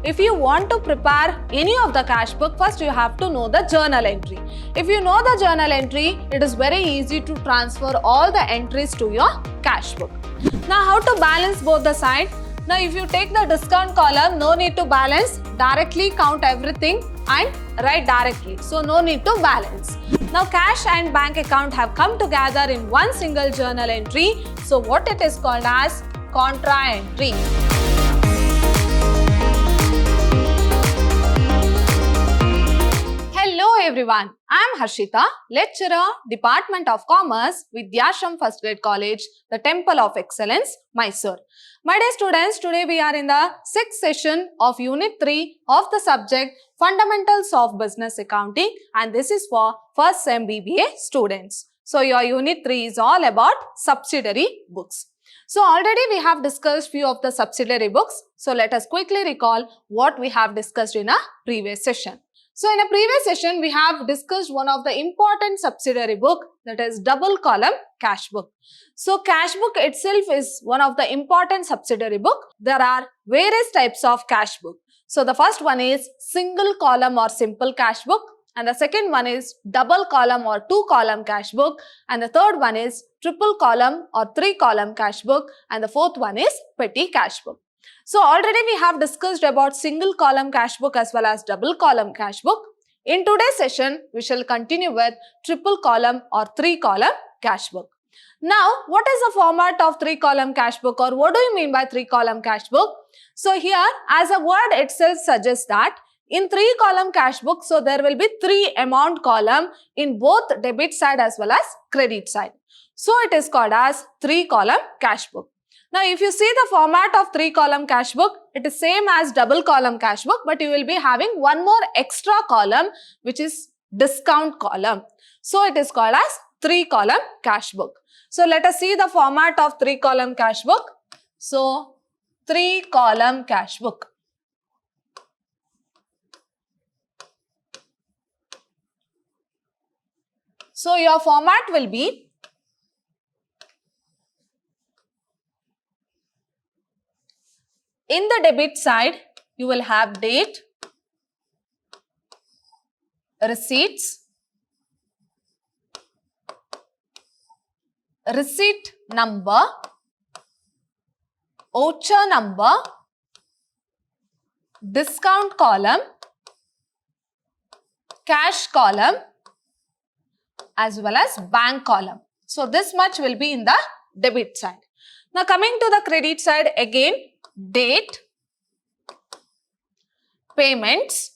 if you want to prepare any of the cash book, first you have to know the journal entry. If you know the journal entry, it is very easy to transfer all the entries to your cash book. Now, how to balance both the sides? Now, if you take the discount column, no need to balance, directly count everything and write directly. So, no need to balance. Now, cash and bank account have come together in one single journal entry. So, what it is called as contra entry. Hello everyone, I am Harshita, lecturer, Department of Commerce, Vidhyaashram First Grade College, the Temple of Excellence, Mysuru. My dear students, today we are in the 6th session of Unit 3 of the subject Fundamentals of Business Accounting, and this is for first sem B.B.A students. So your Unit 3 is all about subsidiary books. So already we have discussed few of the subsidiary books. So let us quickly recall what we have discussed in a previous session. So in a previous session, we have discussed one of the important subsidiary book, that is double column cash book. So cash book itself is one of the important subsidiary book. There are various types of cash book. So the first one is single column or simple cash book, and the second one is double column or 2 column cash book, and the third one is triple column or 3 column cash book, and the fourth one is petty cash book. So already we have discussed about single column cash book as well as double column cash book. In today's session, we shall continue with triple column or 3 column cash book. Now, what is the format of 3 column cash book, or what do you mean by 3 column cash book? So here, as a word itself suggests that in 3 column cash book, so there will be 3 amount column in both debit side as well as credit side. So it is called as 3 column cash book. Now, if you see the format of 3 column cash book, it is same as double column cash book, but you will be having one more extra column, which is discount column. So it is called as 3 column cash book. So let us see the format of 3 column cash book. So 3 column cash book. So your format will be in the debit side, you will have date, receipts, receipt number, voucher number, discount column, cash column, as well as bank column. So this much will be in the debit side. Now coming to the credit side, again date, payments,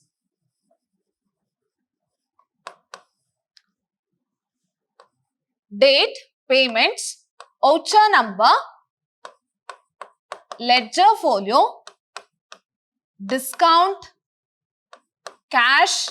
voucher number, ledger folio, discount, cash,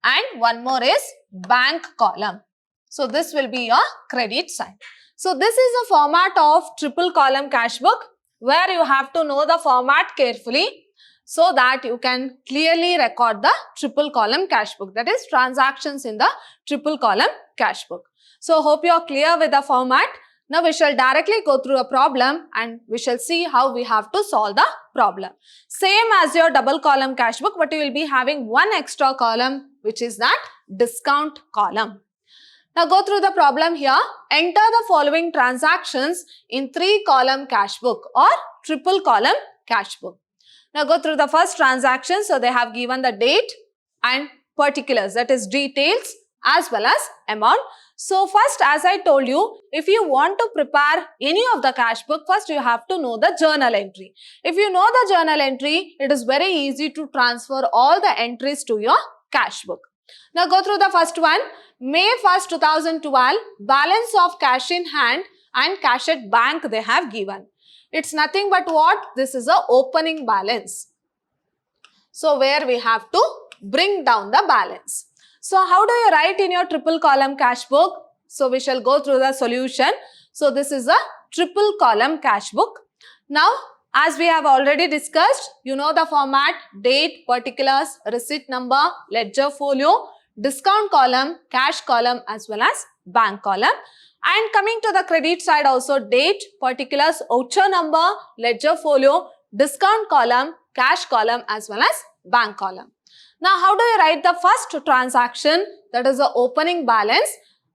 and one more is bank column. So this will be your credit side. So this is the format of triple column cash book, where you have to know the format carefully so that you can clearly record the triple column cash book, that is transactions in the triple column cash book. So hope you are clear with the format. Now we shall directly go through a problem and we shall see how we have to solve the problem. Same as your double column cash book, but you will be having one extra column, which is that discount column. Now go through the problem here. Enter the following transactions in 3 column cash book or triple column cash book. Now go through the first transaction. So they have given the date and particulars, that is details as well as amount. So first, as I told you, if you want to prepare any of the cash book, first you have to know the journal entry. If you know the journal entry, it is very easy to transfer all the entries to your cash book. Now go through the first one. May 1st, 2012, balance of cash in hand and cash at bank they have given. It's nothing but what? This is a opening balance. So where we have to bring down the balance. So how do you write in your triple column cash book? So we shall go through the solution. So this is a triple column cash book. Now as we have already discussed, you know the format: date, particulars, receipt number, ledger folio, discount column, cash column as well as bank column. And coming to the credit side also, date, particulars, voucher number, ledger folio, discount column, cash column as well as bank column. Now, how do you write the first transaction, that is the opening balance,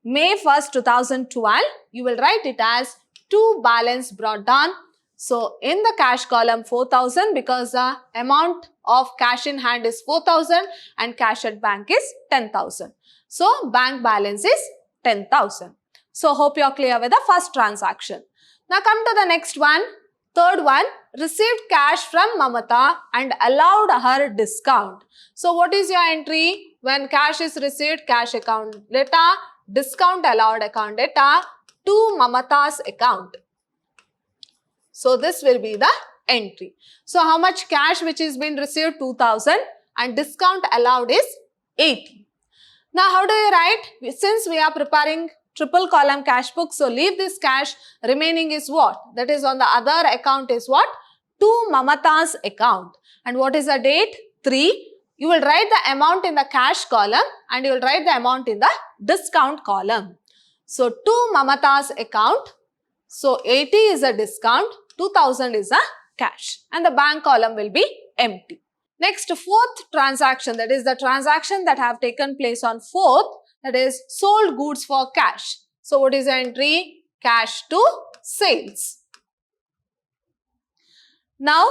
May 1st, 2012? You will write it as to balance brought down. So, in the cash column 4,000 because the amount of cash in hand is 4,000 and cash at bank is 10,000. So, bank balance is 10,000. So, hope you are clear with the first transaction. Now, come to the next one. Third one, received cash from Mamata and allowed her discount. So, what is your entry? When cash is received, cash account data, discount allowed account data to Mamata's account. So, this will be the entry. So, how much cash which is been received? 2,000 and discount allowed is 80. Now, how do you write? Since we are preparing triple column cash book, so leave this cash, remaining is what? That is on the other account is what? To Mamata's account. And what is the date? 3. You will write the amount in the cash column and you will write the amount in the discount column. So, to Mamata's account, so 80 is a discount, 2000 is a cash and the bank column will be empty. Next, fourth transaction, that is the transaction that have taken place on 4th, that is sold goods for cash. So, what is the entry? Cash to sales. Now,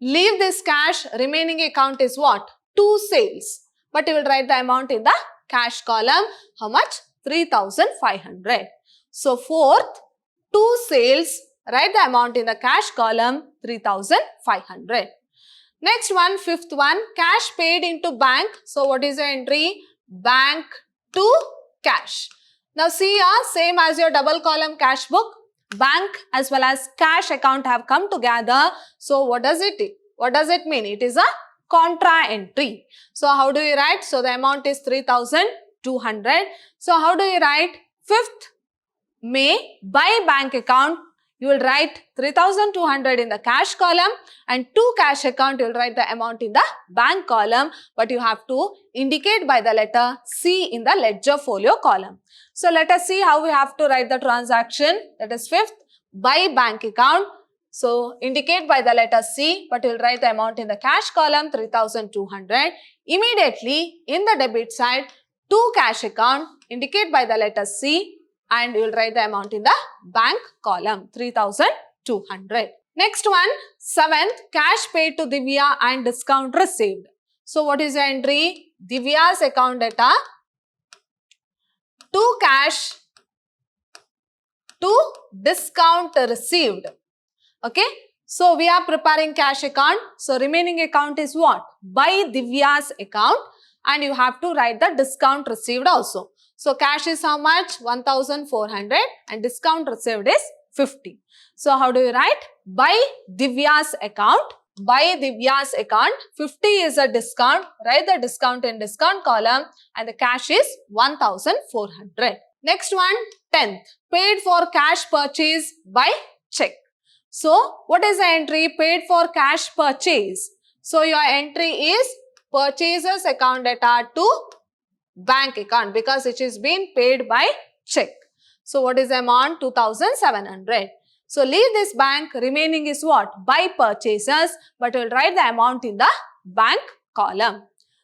leave this cash, remaining account is what? To sales. But you will write the amount in the cash column. How much? 3,500. So, 4th, to sales, write the amount in the cash column 3,500. Next one, 5th one, cash paid into bank. So, what is the entry? Bank to cash. Now, see here, same as your double column cash book, bank as well as cash account have come together. So, what does it mean? It is a contra entry. So, how do you write? So, the amount is 3,200. So, how do you write? 5th May by bank account, you will write 3,200 in the cash column and to cash account, you will write the amount in the bank column, but you have to indicate by the letter C in the ledger folio column. So, let us see how we have to write the transaction, that is 5th by bank account. So, indicate by the letter C, but you will write the amount in the cash column 3,200. Immediately in the debit side, to cash account, indicate by the letter C and you will write the amount in the bank column 3,200. Next one, 7th, cash paid to Divya and discount received. So, what is the entry? Divya's account data to cash to discount received. Okay. So, we are preparing cash account. So, remaining account is what? By Divya's account and you have to write the discount received also. So, cash is how much? 1,400 and discount received is 50. So, how do you write? By Divya's account. By Divya's account, 50 is a discount. Write the discount in discount column and the cash is 1,400. Next one, 10th. Paid for cash purchase by check. So, what is the entry? Paid for cash purchase. So, your entry is purchaser's account data to bank account because it is being paid by check. So, what is the amount? 2,700. So, leave this bank, remaining is what? By purchasers, but we will write the amount in the bank column.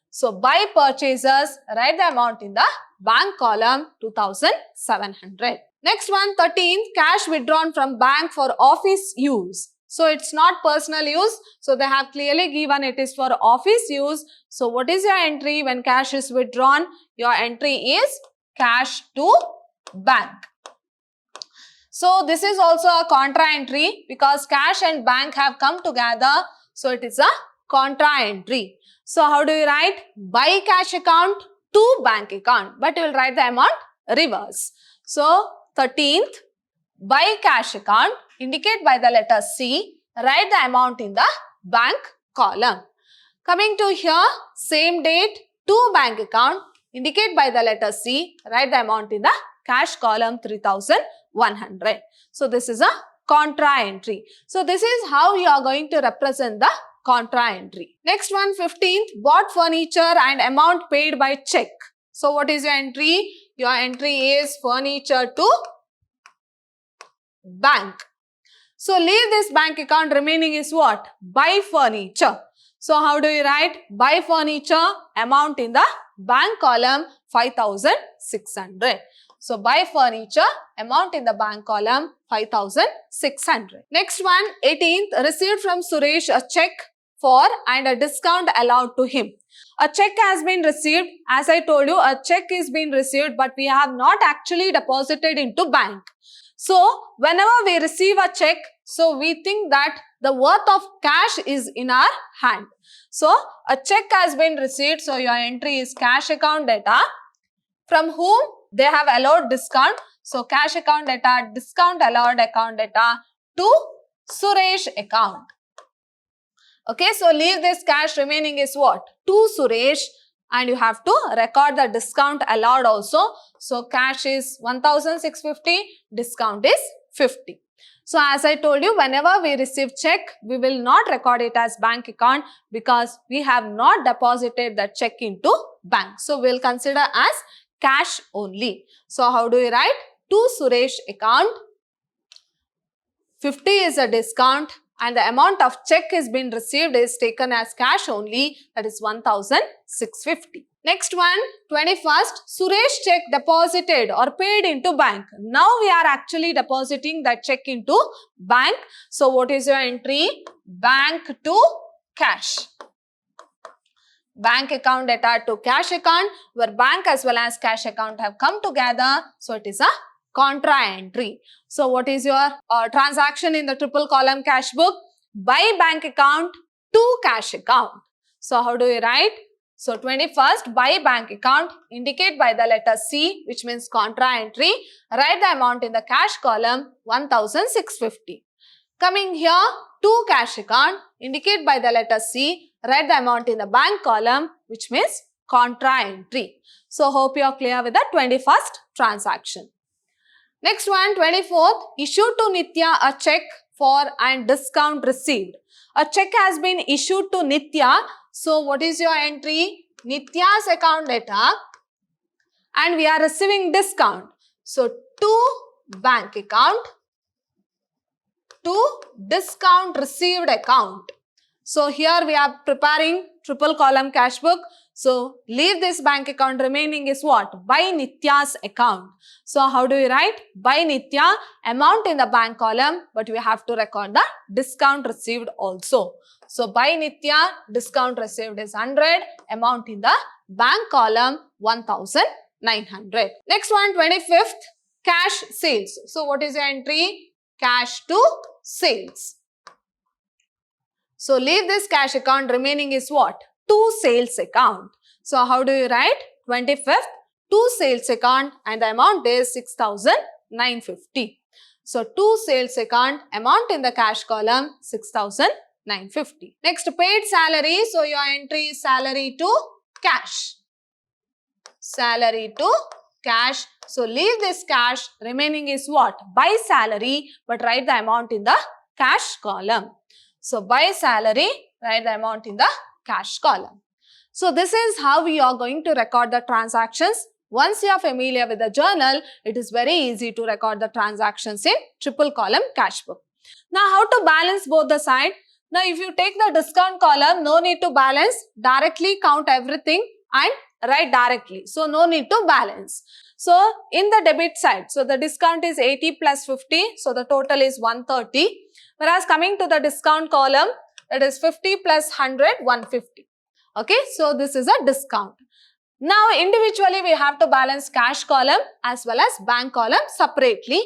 So, by purchasers, write the amount in the bank column 2,700. Next one, 13th, cash withdrawn from bank for office use. So, it's not personal use. So, they have clearly given it is for office use. So, what is your entry when cash is withdrawn? Your entry is cash to bank. So, this is also a contra entry because cash and bank have come together. So, it is a contra entry. So, how do you write? By cash account to bank account, but you will write the amount reverse. So, 13th, by cash account, indicate by the letter C, write the amount in the bank column. Coming to here, same date, to bank account, indicate by the letter C, write the amount in the cash column 3,100. So, this is a contra entry. So, this is how you are going to represent the contra entry. Next one, 15th, bought furniture and amount paid by check. So, what is your entry? Your entry is furniture to bank. So, leave this bank account, remaining is what? By furniture. So how do you write? Buy furniture, amount in the bank column 5,600. So buy furniture, amount in the bank column 5,600. Next one, 18th, received from Suresh a check for and a discount allowed to him. A check has been received. As I told you, a check is being received, but we have not actually deposited into bank. So whenever we receive a check, so we think that the worth of cash is in our hand. So a check has been received. So your entry is cash account data. From whom they have allowed discount. So cash account data, discount allowed account data to Suresh account. Okay, so leave this cash, remaining is what? To Suresh, and you have to record the discount allowed also. So cash is 1,650, discount is 50. So as I told you, whenever we receive check, we will not record it as bank account because we have not deposited the check into bank. So we will consider as cash only. So how do we write? To Suresh account, 50 is a discount and the amount of check is been received is taken as cash only, that is 1,650. Next one, 21st, Suresh check deposited or paid into bank. Now we are actually depositing that check into bank. So what is your entry? Bank to cash. Bank account data to cash account, where bank as well as cash account have come together. So it is a contra entry. So what is your transaction in the triple column cash book? By bank account to cash account. So how do we write? So 21st, by bank account, indicate by the letter C, which means contra entry. Write the amount in the cash column 1,650. Coming here to cash account, indicate by the letter C. Write the amount in the bank column, which means contra entry. So hope you are clear with the 21st transaction. Next one, 24th, issued to Nitya a check for and discount received. A check has been issued to Nitya. So what is your entry? Nitya's account data, and we are receiving discount. So to bank account, to discount received account. So here we are preparing triple column cash book. So leave this bank account, remaining is what? By Nitya's account. So how do we write? By Nitya, amount in the bank column, but we have to record the discount received also. So by Nitya, discount received is 100, amount in the bank column 1,900. Next one, 25th, cash sales. So what is your entry? Cash to sales. So leave this cash account, remaining is what? To sales account. So how do you write? 25th, to sales account, and the amount is 6,950. So to sales account, amount in the cash column 6,950. Next, paid salary. So your entry is salary to cash. Salary to cash. So leave this cash, remaining is what? By salary, but write the amount in the cash column. So by salary, write the amount in the cash column. So this is how we are going to record the transactions. Once you are familiar with the journal, it is very easy to record the transactions in triple column cash book. Now how to balance both the side? Now if you take the discount column, no need to balance, directly count everything and write directly. So no need to balance. So in the debit side, so the discount is 80 plus 50, so the total is 130. Whereas coming to the discount column, it is 50 plus 100, 150. Okay, so this is a discount. Now individually we have to balance cash column as well as bank column separately.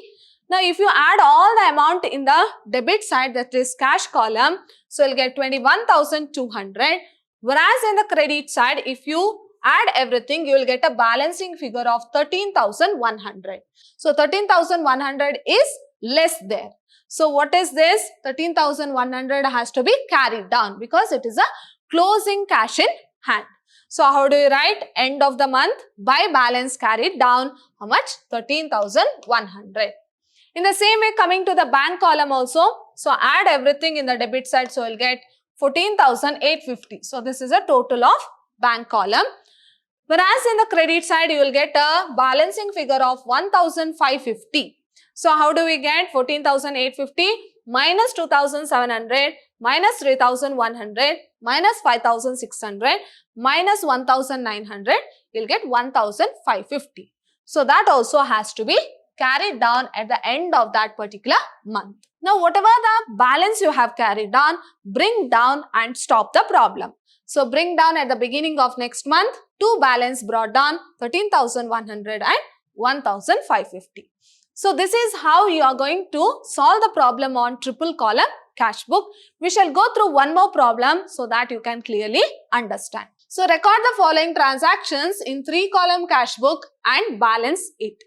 Now if you add all the amount in the debit side, that is cash column, so you'll get 21,200. Whereas in the credit side, if you add everything, you will get a balancing figure of 13,100. So 13,100 is less there. So what is this? 13,100 has to be carried down because it is a closing cash in hand. So how do you write? End of the month, by balance carried down, how much? 13,100. In the same way, coming to the bank column also, so add everything in the debit side, so you'll get 14,850. So this is a total of bank column. Whereas in the credit side, you will get a balancing figure of 1,550. So how do we get 14,850 minus 2,700 minus 3,100, minus 5,600, minus 1,900, you'll get 1,550. So that also has to be carried down at the end of that particular month. Now, whatever the balance you have carried down, bring down and stop the problem. So, bring down at the beginning of next month, 2 balance brought down 13,100 and 1,550. So, this is how you are going to solve the problem on triple column cash book. We shall go through one more problem so that you can clearly understand. So, record the following transactions in 3-column cash book and balance it.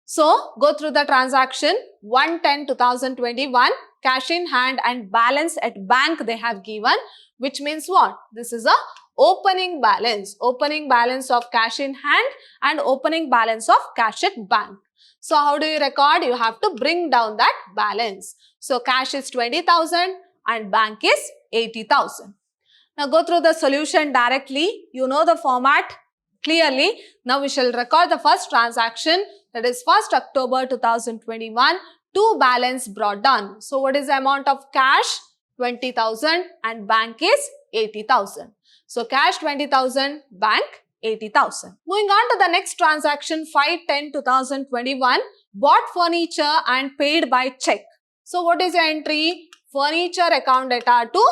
So, go through the transaction 1/10/2021, cash in hand and balance at bank they have given, which means what? This is a opening balance of cash in hand and opening balance of cash at bank. So, how do you record? You have to bring down that balance. So, cash is 20,000 and bank is 80,000. Now, go through the solution directly. You know the format clearly. Now, we shall record the first transaction, that is 1st October 2021, 2 balance brought down. So, what is the amount of cash? 20,000 and bank is 80,000. So, cash 20,000, bank 80,000. Moving on to the next transaction, 5/10/2021, bought furniture and paid by check. So, what is your entry? Furniture account data to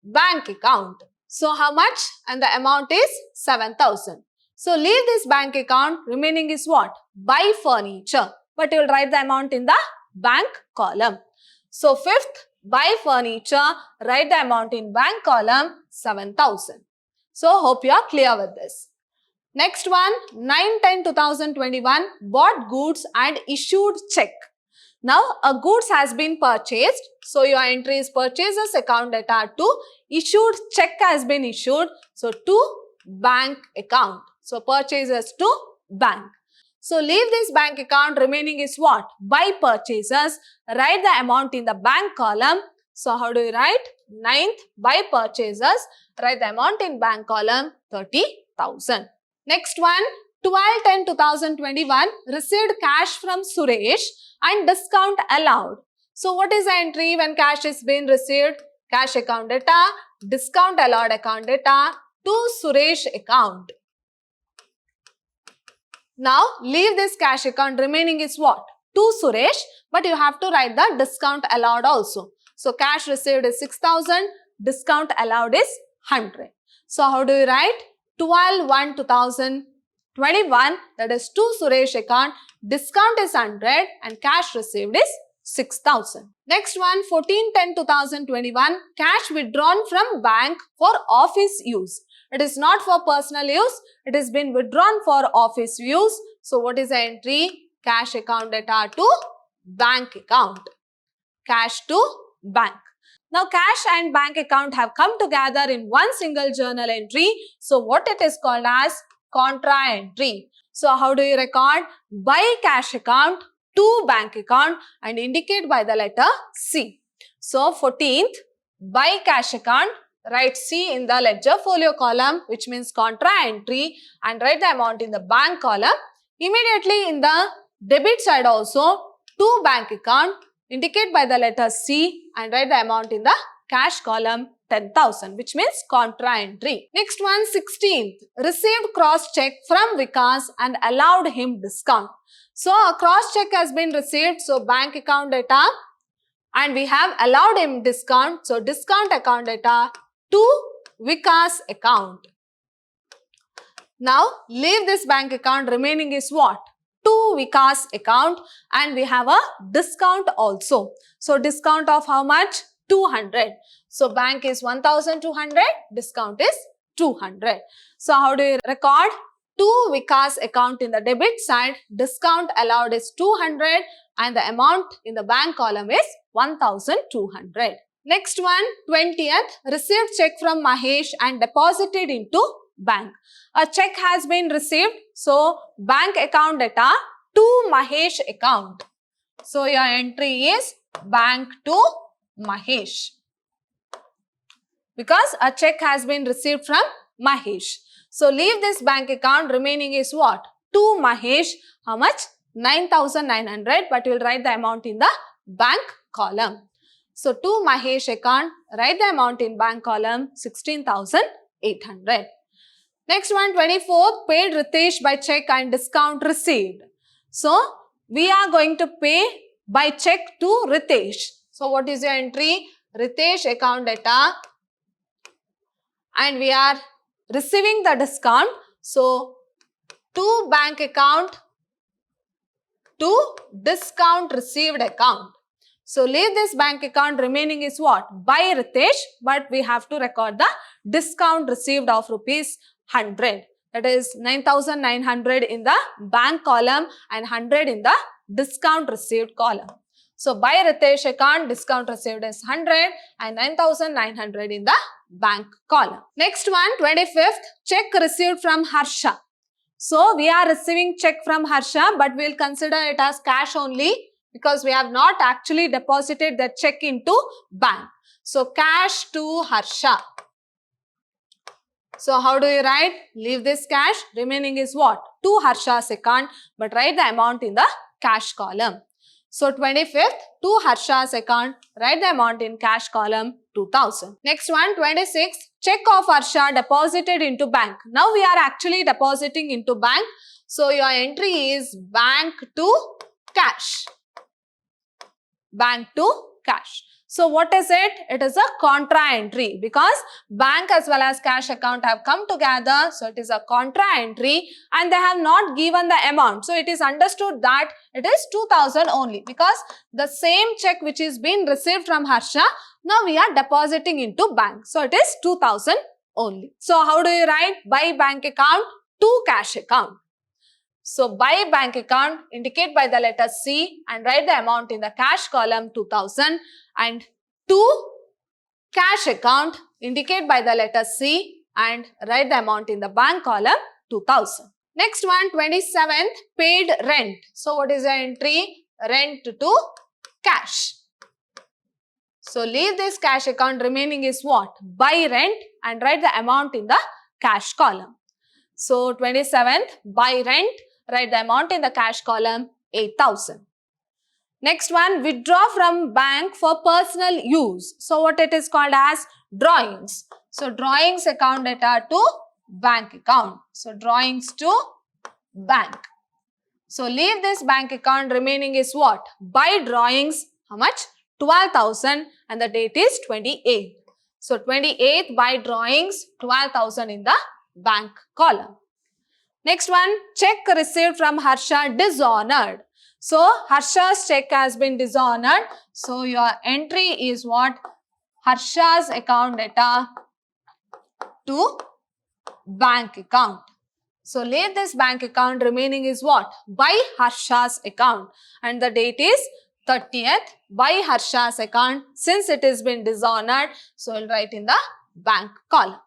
bank account. So, how much? And the amount is 7,000. So, leave this bank account, remaining is what? Buy furniture. But you will write the amount in the bank column. So, 5th, buy furniture, write the amount in bank column 7,000. So, hope you are clear with this. Next one, 9/10/2021, bought goods and issued check. Now, a goods has been purchased. So, your entry is purchases account data to issued check has been issued. So, to bank account. So, purchases to bank. So, leave this bank account, remaining is what? Buy purchases, write the amount in the bank column. So, how do you write? 9th, buy purchases, write the amount in bank column 30,000. Next one, 12/10/2021, received cash from Suresh and discount allowed. So, what is the entry when cash is being received? Cash account data, discount allowed account data to Suresh account. Now, leave this cash account, remaining is what? To Suresh, but you have to write the discount allowed also. So, cash received is 6,000, discount allowed is 100. So, how do you write? 12/1/2021, that is to Suresh account, discount is 100 and cash received is 6,000. Next one, 14/10/2021, cash withdrawn from bank for office use. It is not for personal use, it has been withdrawn for office use. So, what is the entry? Cash account data to bank account. Cash to bank. Now, cash and bank account have come together in one single journal entry. So, what it is called as contra entry. So, how do you record? By cash account to bank account and indicate by the letter C. So, 14th, by cash account, write C in the ledger folio column, which means contra entry, and write the amount in the bank column. Immediately in the debit side also, to bank account, indicate by the letter C and write the amount in the cash column 10,000, which means contra entry. Next one, 16th, received cross check from Vikas and allowed him discount. So, a cross check has been received. So, bank account data and we have allowed him discount. So, discount account data to Vikas account. Now, leave this bank account, remaining is what? To Vikas account and we have a discount also. So, discount of how much? 200. So, bank is 1,200, discount is 200. So, how do you record? To Vikas account in the debit side, discount allowed is 200 and the amount in the bank column is 1,200. Next one, 20th, received check from Mahesh and deposited into bank. A check has been received. So, bank account data to Mahesh account. So, your entry is bank to Mahesh. Because a check has been received from Mahesh. So, leave this bank account, remaining is what? To Mahesh. How much? 9,900, but you will write the amount in the bank column. So to Mahesh account, write the amount in bank column 16,800. Next one, 24th, paid Ritesh by check and discount received. So we are going to pay by check to Ritesh. So what is your entry? Ritesh account data, and we are receiving the discount. So to bank account to discount received account. So leave this bank account, remaining is what? By Ritesh, but we have to record the discount received of rupees 100. That is 9,900 in the bank column and 100 in the discount received column. So by Ritesh account, discount received is 100 and 9,900 in the bank column. Next one, 25th, check received from Harsha. So we are receiving check from Harsha, but we will consider it as cash only because we have not actually deposited the check into bank. So cash to Harsha. So how do you write? Leave this cash, remaining is what? To Harsha's account, but write the amount in the cash column. So 25th, to Harsha's account, write the amount in cash column 2000. Next one, 26th, check of Harsha deposited into bank. Now we are actually depositing into bank. So your entry is bank to cash. Bank to cash. So what is it? It is a contra entry because bank as well as cash account have come together. So it is a contra entry and they have not given the amount. So it is understood that it is 2000 only because the same check which is being received from Harsha, now we are depositing into bank. So it is 2000 only. So how do you write? By bank account to cash account. So by bank account, indicate by the letter C and write the amount in the cash column 2000, and to cash account, indicate by the letter C and write the amount in the bank column 2000. Next one, 27th, paid rent. So what is the entry? Rent to cash. So leave this cash account, remaining is what? By rent, and write the amount in the cash column. So 27th, by rent, write the amount in the cash column 8,000. Next one, withdraw from bank for personal use. So what it is called as? Drawings. So drawings account data to bank account. So drawings to bank. So leave this bank account, remaining is what? By drawings, how much? 12,000 and the date is 28th. So 28th by drawings, 12,000 in the bank column. Next one, check received from Harsha dishonored. So Harsha's check has been dishonored. So your entry is what? Harsha's account data to bank account. So leave this bank account, remaining is what? By Harsha's account, and the date is 30th by Harsha's account. Since it has been dishonored, so we'll write in the bank column.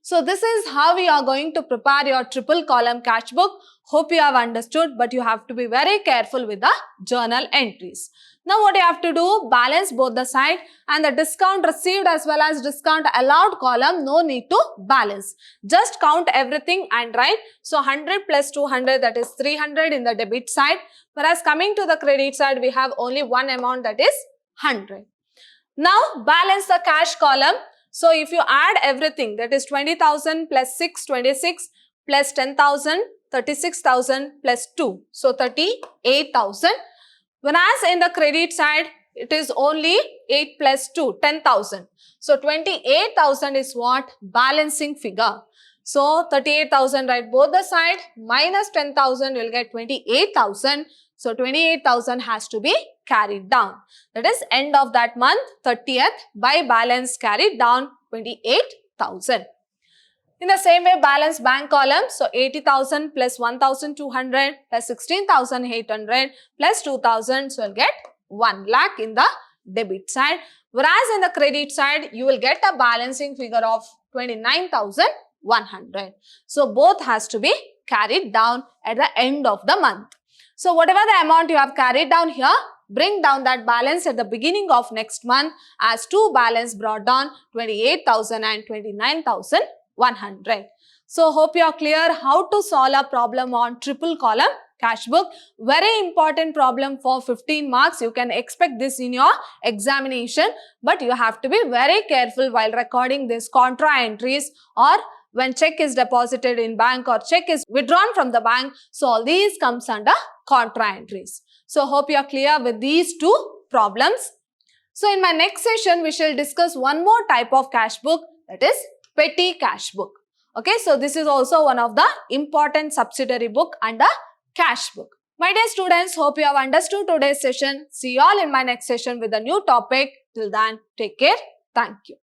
So this is how we are going to prepare your triple column cash book. Hope you have understood, but you have to be very careful with the journal entries. Now what you have to do, balance both the side, and the discount received as well as discount allowed column, no need to balance. Just count everything and write. So 100 plus 200, that is 300 in the debit side. Whereas coming to the credit side, we have only one amount, that is 100. Now balance the cash column. So if you add everything, that is 20,000 plus 6, 26 plus 10,000, 36,000 plus 2. So 38,000. Whereas in the credit side, it is only 8 plus 2, 10,000. So 28,000 is what? Balancing figure. So 38,000, write both the side, minus 10,000 will get 28,000. So 28,000 has to be carried down. That is end of that month, 30th, by balance carried down 28,000. In the same way, balance bank column. So 80,000 plus 1,200 plus 16,800 plus 2,000. So you'll get 1 lakh in the debit side. Whereas in the credit side, you will get a balancing figure of 29,100. So both has to be carried down at the end of the month. So whatever the amount you have carried down here, bring down that balance at the beginning of next month as two balance brought down 28,000 and 29,100. So hope you are clear how to solve a problem on triple column cash book. Very important problem for 15 marks. You can expect this in your examination, but you have to be very careful while recording these contra entries or when check is deposited in bank or check is withdrawn from the bank. So all these comes under contra entries. So hope you are clear with these two problems. So in my next session, we shall discuss one more type of cash book, that is petty cash book. Okay, so this is also one of the important subsidiary book under cash book. My dear students, hope you have understood today's session. See you all in my next session with a new topic. Till then, take care. Thank you.